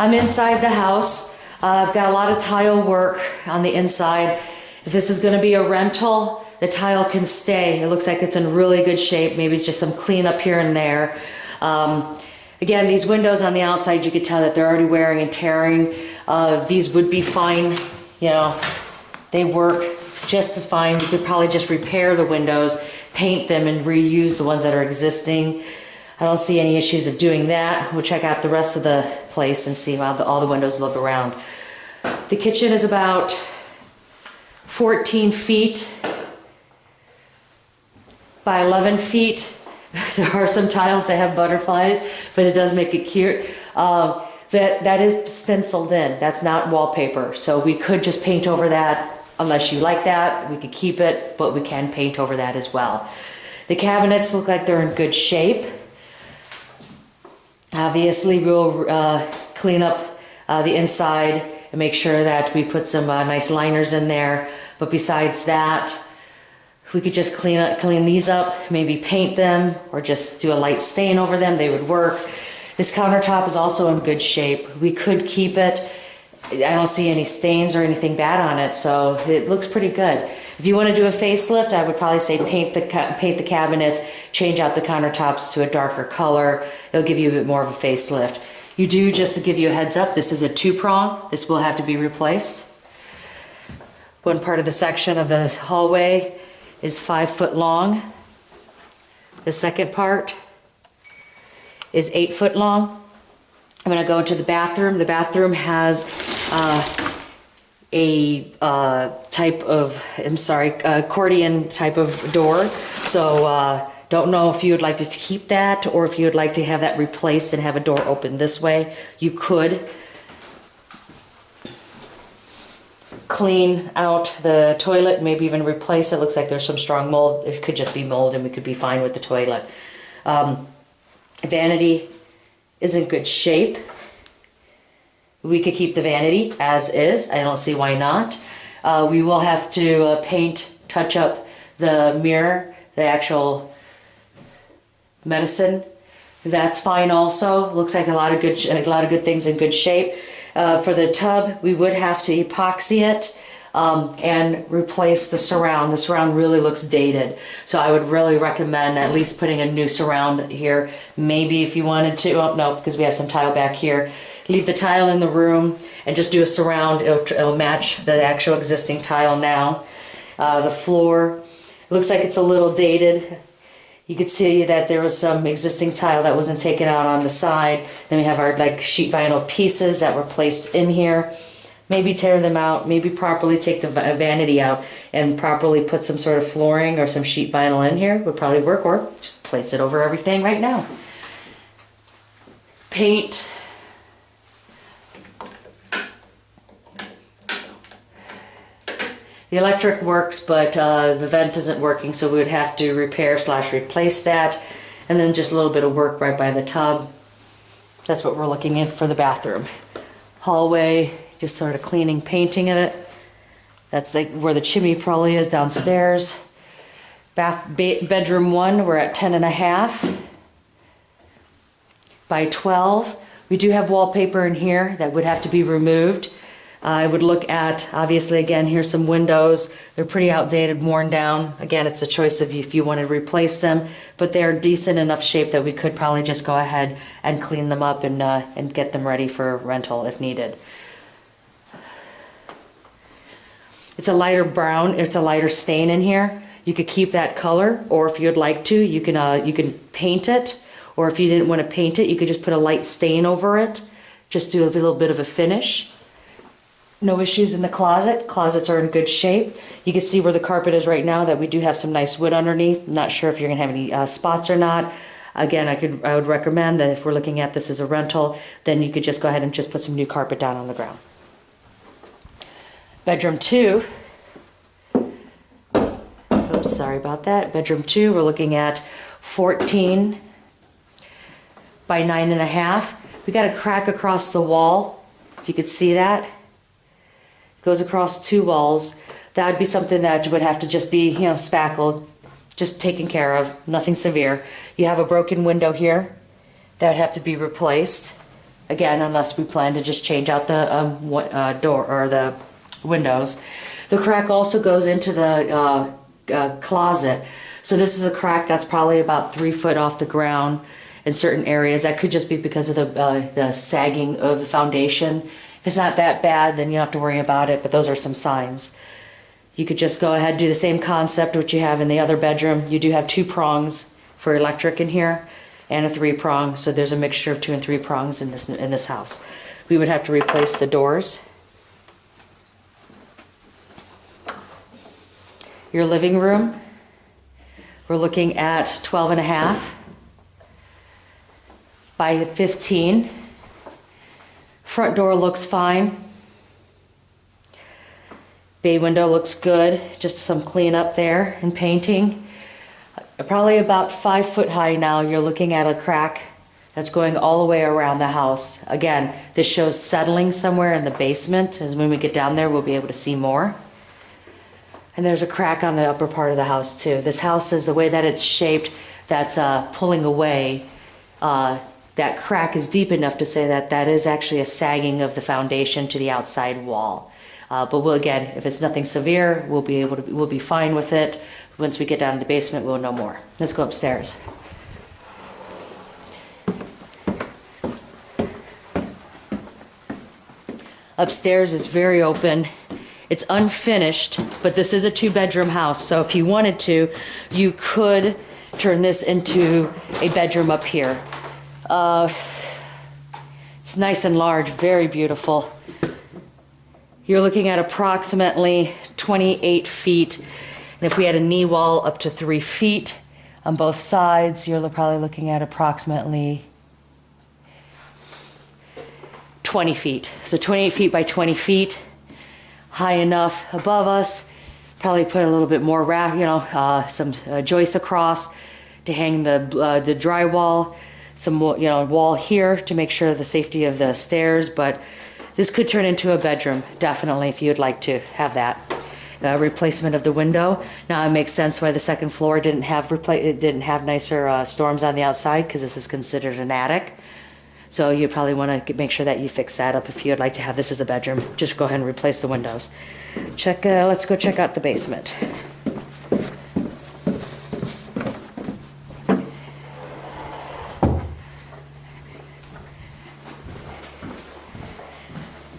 I'm inside the house. I've got a lot of tile work on the inside. If this is going to be a rental, the tile can stay. It looks like it's in really good shape. Maybe it's just some cleanup here and there. Again, these windows on the outside, you could tell that they're already wearing and tearing. These would be fine. You know, they work just as fine. You could probably just repair the windows, paint them, and reuse the ones that are existing. I don't see any issues of doing that. We'll check out the rest of the place and see how all the windows look around. The kitchen is about 14 feet by 11 feet. There are some tiles that have butterflies, but it does make it cute. That is stenciled in. That's not wallpaper. So we could just paint over that. Unless you like that, we could keep it, but we can paint over that as well. The cabinets look like they're in good shape. Obviously, we'll clean up the inside and make sure that we put some nice liners in there. But besides that, we could just clean these up, maybe paint them, or just do a light stain over them. They would work. This countertop is also in good shape. We could keep it. I don't see any stains or anything bad on it, so it looks pretty good. If you want to do a facelift, I would probably say paint the cabinets, change out the countertops to a darker color. It'll give you a bit more of a facelift. You do, just to give you a heads up, this is a 2-prong. This will have to be replaced. One part of the section of the hallway is 5 foot long. The second part is 8 foot long. I'm going to go into the bathroom. The bathroom has a type of, accordion type of door. So don't know if you would like to keep that or if you would like to have that replaced and have a door open this way. You could. Clean out the toilet, maybe even replace it. Looks like there's some strong mold. It could just be mold and we could be fine with the toilet. Vanity is in good shape. We could keep the vanity as is. I don't see why not. We will have to touch up the mirror, the actual medicine. That's fine also. Looks like a lot of good things in good shape. For the tub, we would have to epoxy it and replace the surround. The surround really looks dated, so I would really recommend at least putting a new surround here. Maybe if you wanted to, oh no, because we have some tile back here. Leave the tile in the room and just do a surround. It'll match the actual existing tile now. The floor looks like it's a little dated. You could see that there was some existing tile that wasn't taken out on the side. Then we have our sheet vinyl pieces that were placed in here. Maybe tear them out, maybe properly take the vanity out and properly put some sort of flooring or some sheet vinyl in here would probably work, or just place it over everything right now. Paint. The electric works, but the vent isn't working, so we would have to repair/replace that. And then just a little bit of work right by the tub. That's what we're looking at for the bathroom. Hallway, just sort of cleaning, painting of it. That's like where the chimney probably is downstairs. Bedroom 1, we're at 10.5 by 12. We do have wallpaper in here that would have to be removed. I would look at, obviously, again, here's some windows. They're pretty outdated, worn down. Again, it's a choice of if you want to replace them, but they're decent enough shape that we could probably just go ahead and clean them up and get them ready for rental if needed. It's a lighter brown, it's a lighter stain in here. You could keep that color, or if you'd like to, you can paint it, or if you didn't want to paint it, you could just put a light stain over it. Just do a little bit of a finish. No issues in the closet. Closets are in good shape. You can see where the carpet is right now that we do have some nice wood underneath. Not sure if you're going to have any spots or not. Again, I would recommend that if we're looking at this as a rental, then you could just go ahead and just put some new carpet down on the ground. Bedroom 2. Oops, sorry about that. Bedroom 2, we're looking at 14 by 9.5. We got a crack across the wall, if you could see that. Goes across 2 walls. That would be something that would have to just be, spackled, just taken care of, nothing severe. You have a broken window here that would have to be replaced. again, unless we plan to just change out the door or the windows. The crack also goes into the closet. So this is a crack that's probably about 3 foot off the ground in certain areas. That could just be because of the sagging of the foundation. If it's not that bad, then you don't have to worry about it, but those are some signs. You could just go ahead and do the same concept which you have in the other bedroom. You do have 2 prongs for electric in here and a 3-prong, so there's a mixture of 2 and 3 prongs in this house. We would have to replace the doors. Your living room, we're looking at 12.5 by 15. Front door looks fine. Bay window looks good, just some cleanup there and painting. Probably about 5 foot high now, you're looking at a crack that's going all the way around the house. Again, this shows settling somewhere in the basement, as when we get down there we'll be able to see more. And there's a crack on the upper part of the house too. This house is the way that it's shaped, that's pulling away. That crack is deep enough to say that that is actually a sagging of the foundation to the outside wall. But we'll, again, if it's nothing severe, we'll be fine with it. Once we get down to the basement, we'll know more. Let's go upstairs. Upstairs is very open. It's unfinished, but this is a 2-bedroom house, so if you wanted to, you could turn this into a bedroom up here. It's nice and large, very beautiful. You're looking at approximately 28 feet, and if we had a knee wall up to 3 feet on both sides, you're probably looking at approximately 20 feet. So 28 feet by 20 feet. High enough above us, probably put a little bit more some joists across to hang the drywall, some wall here to make sure the safety of the stairs, but this could turn into a bedroom, definitely, if you'd like to have that. Replacement of the window. Now it makes sense why the second floor didn't have nicer storms on the outside, because this is considered an attic. So you probably want to make sure that you fix that up if you'd like to have this as a bedroom. Just go ahead and replace the windows. Let's go check out the basement.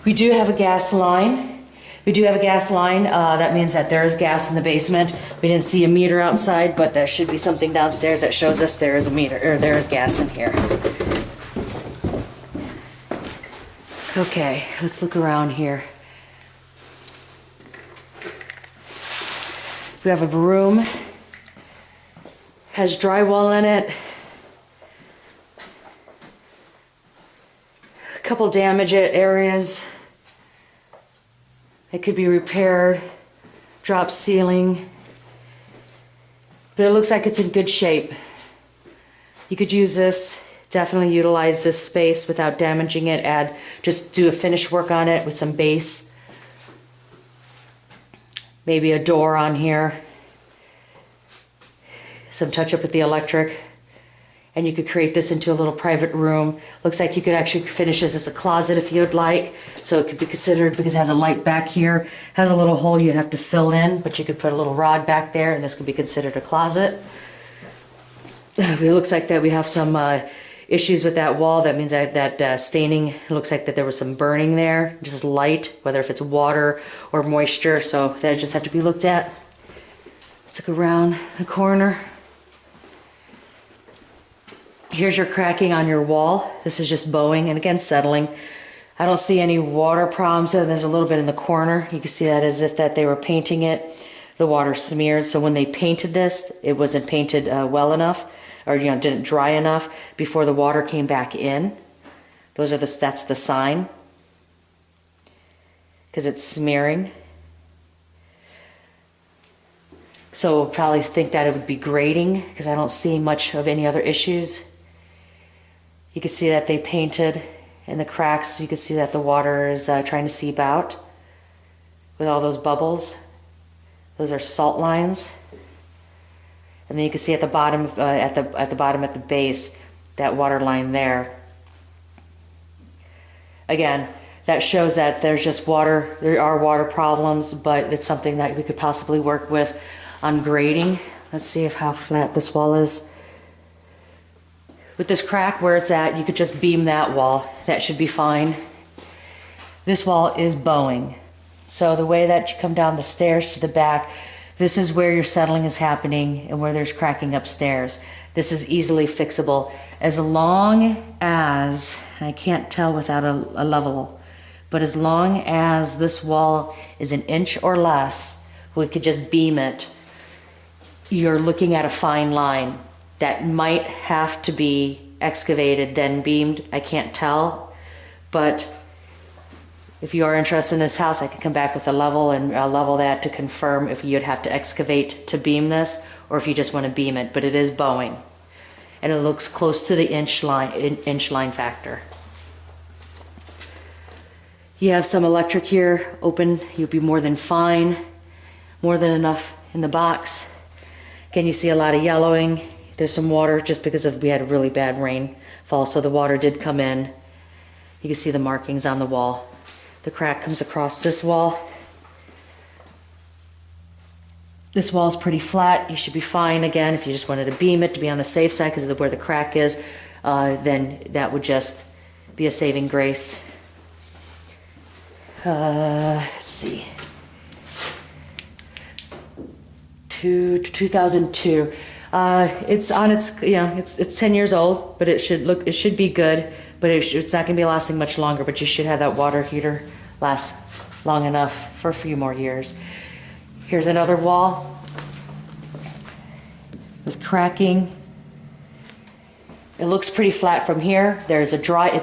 We do have a gas line. That means that there is gas in the basement. We didn't see a meter outside, but there should be something downstairs that shows us there is a meter, or there is gas in here. Okay, let's look around here. We have a room, has drywall in it. A couple damaged areas. It could be repaired. Drop ceiling. But it looks like it's in good shape. You could use this. Definitely utilize this space without damaging it. Just do a finish work on it with some base. Maybe a door on here. Some touch up with the electric. And you could create this into a little private room. Looks like you could actually finish this as a closet if you'd like. So it could be considered, because it has a light back here, has a little hole you'd have to fill in, but you could put a little rod back there and this could be considered a closet. It looks like that we have some issues with that wall. That means that staining, it looks like that there was some burning there, just light, whether if it's water or moisture, so that just have to be looked at. Let's look around the corner. Here's your cracking on your wall. This is just bowing and again settling. I don't see any water problems, and there's a little bit in the corner. You can see that as if that they were painting it. The water smeared, so when they painted this, it wasn't painted well enough, or didn't dry enough before the water came back in. That's the sign, because it's smearing. So we'll probably think that it would be grading, because I don't see much of any other issues. You can see that they painted in the cracks. You can see that the water is trying to seep out with all those bubbles. Those are salt lines. And then you can see at the bottom, at the base, that water line there. again, that shows that there's just water, there are water problems, but it's something that we could possibly work with on grading. Let's see how flat this wall is. With this crack where it's at, you could just beam that wall. That should be fine. This wall is bowing. So the way that you come down the stairs to the back, this is where your settling is happening and where there's cracking upstairs. This is easily fixable as long as, I can't tell without a level, but as long as this wall is an inch or less, we could just beam it. You're looking at a fine line that might have to be excavated, then beamed. I can't tell, but if you are interested in this house, I can come back with a level and level that to confirm if you'd have to excavate to beam this or if you just want to beam it, but it is bowing. And it looks close to the inch line factor. You have some electric here open, you'll be more than fine, more than enough in the box. Again, you see a lot of yellowing. There's some water just because we had a really bad rainfall, so the water did come in. You can see the markings on the wall. The crack comes across this wall. This wall is pretty flat. You should be fine. Again, if you just wanted to beam it to be on the safe side because of where the crack is, then that would just be a saving grace. Let's see. 2002. It's on its, it's 10 years old, but it should be good, but it's not going to be lasting much longer, but you should have that water heater last long enough for a few more years. Here's another wall with cracking. It looks pretty flat from here. It's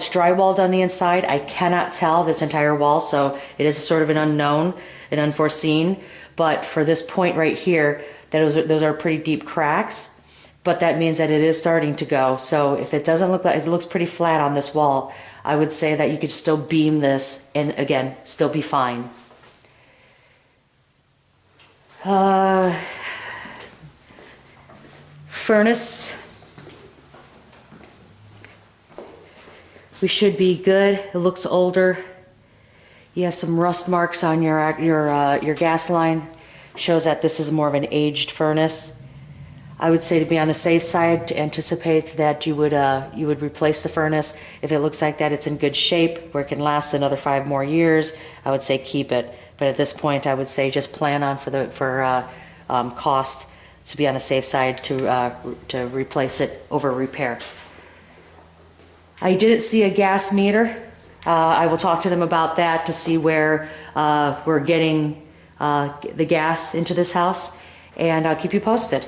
drywalled on the inside. I cannot tell this entire wall, so it is sort of an unknown, an unforeseen. But for this point right here, those are pretty deep cracks. But that means that it is starting to go. So if it doesn't look like it looks pretty flat on this wall, I would say that you could still beam this and again still be fine. Furnace. We should be good. It looks older. You have some rust marks on your gas line. Shows that this is more of an aged furnace. I would say to be on the safe side, to anticipate that you would replace the furnace. If it looks like that it's in good shape, where it can last another 5 more years, I would say keep it. But at this point, I would say just plan on for cost to be on the safe side to replace it over repair. I didn't see a gas meter. I will talk to them about that to see where we're getting the gas into this house, and I'll keep you posted.